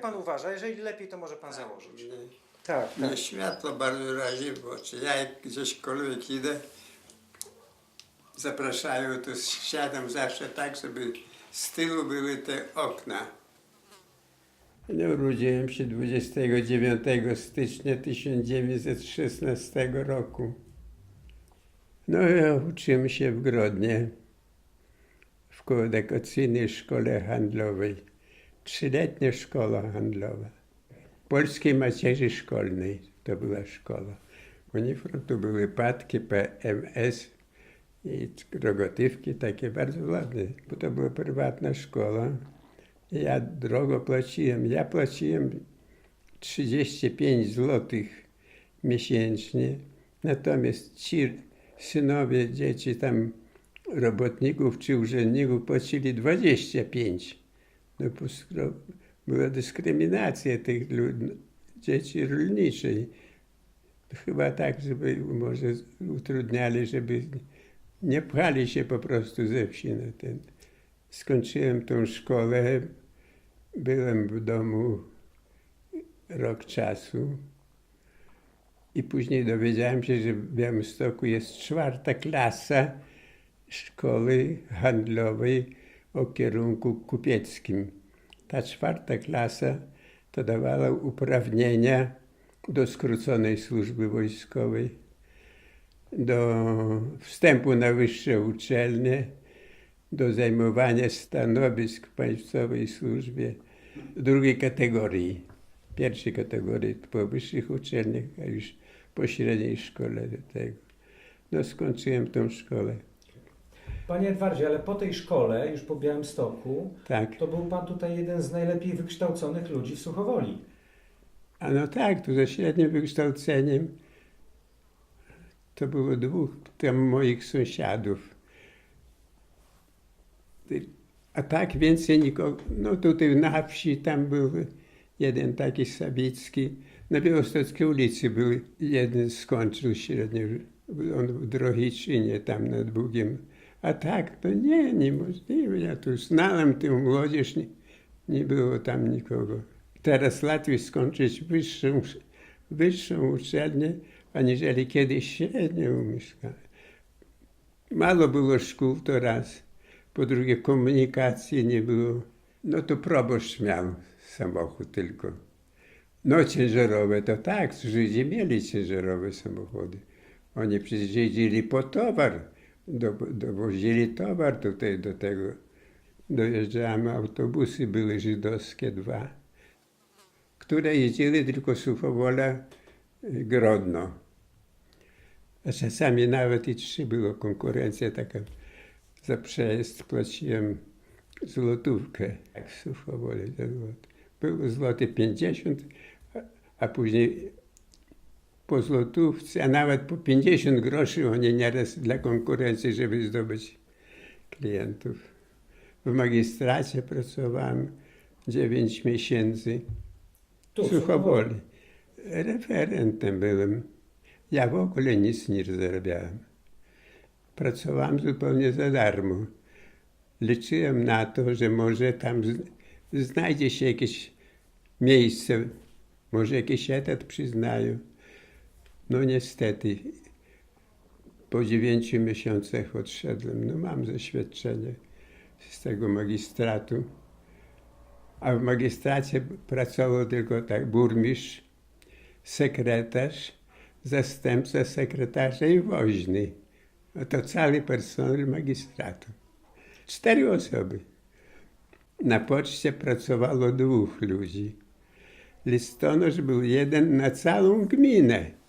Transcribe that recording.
jak pan uważa? Jeżeli lepiej, to może pan założyć. Nie, Tak, mnie światło bardzo razi w oczy. Ja jak gdzieśkolwiek idę, zapraszają, to siadam zawsze tak, żeby z tyłu były te okna. No, urodziłem się 29 stycznia 1916 roku. No ja uczyłem się w Grodnie, w koedukacyjnej szkole handlowej. 3-letnia szkoła handlowa. Polskiej Macierzy Szkolnej to była szkoła. Uniform to były patki PMS i rogotywki takie bardzo ładne, bo to była prywatna szkoła. Ja drogo płaciłem. Ja płaciłem 35 zł miesięcznie, natomiast ci synowie, dzieci tam robotników czy urzędników płacili 25. No bo była dyskryminacja tych dzieci rolniczej. Chyba tak, żeby może utrudniali, żeby nie pchali się po prostu ze wsi na ten. Skończyłem tą szkołę, byłem w domu rok czasu i później dowiedziałem się, że w Białymstoku jest 4. klasa szkoły handlowej o kierunku kupieckim. Ta 4. klasa to dawała uprawnienia do skróconej służby wojskowej, do wstępu na wyższe uczelnie, do zajmowania stanowisk w państwowej służbie drugiej kategorii. Pierwszej kategorii po wyższych uczelniach, a już po średniej szkole do tego. No skończyłem tą szkołę. Panie Edwardzie, ale po tej szkole, już po Białymstoku, Tak. to był pan tutaj jeden z najlepiej wykształconych ludzi w Suchowoli. A no tak, tu ze średnim wykształceniem to było 2 tam moich sąsiadów. A tak więcej nikogo. No tutaj na wsi tam był jeden taki Sabicki. Na Białostockiej ulicy był jeden, skończył średnio. On w Drohiczynie tam nad Bugiem. A tak, to niemożliwe. Ja tu znałem tę młodzież, nie było tam nikogo. Teraz łatwiej skończyć wyższą uczelnię, aniżeli kiedyś średnią mieszkanie. Mało było szkół, to raz. Po drugie, komunikacji nie było. No to proboszcz miał samochód tylko. No ciężarowe to tak, Żydzi mieli ciężarowe samochody. Oni przecież jeździli po towar, dowozili towar tutaj do tego. Dojeżdżałem, autobusy były żydowskie 2, które jeździły tylko Suchowola, Grodno. A czasami nawet i 3 było konkurencja taka. Za przejazd płaciłem złotówkę, jak w Suchowoli. Było złoty 50, a później po złotówce, a nawet po 50 groszy oni nieraz dla konkurencji, żeby zdobyć klientów. W magistracie pracowałem 9 miesięcy. Tu, W Suchowoli. Referentem byłem. Ja w ogóle nic nie zarabiałem. Pracowałem zupełnie za darmo. Liczyłem na to, że może tam znajdzie się jakieś miejsce, może jakiś etat przyznają. No niestety, po 9 miesiącach odszedłem. No mam zaświadczenie z tego magistratu. A w magistracie pracował tylko tak burmistrz, sekretarz, zastępca sekretarza i woźny. No to cały personel magistratu. 4 osoby. Na poczcie pracowało 2 ludzi. Listonosz był jeden na całą gminę.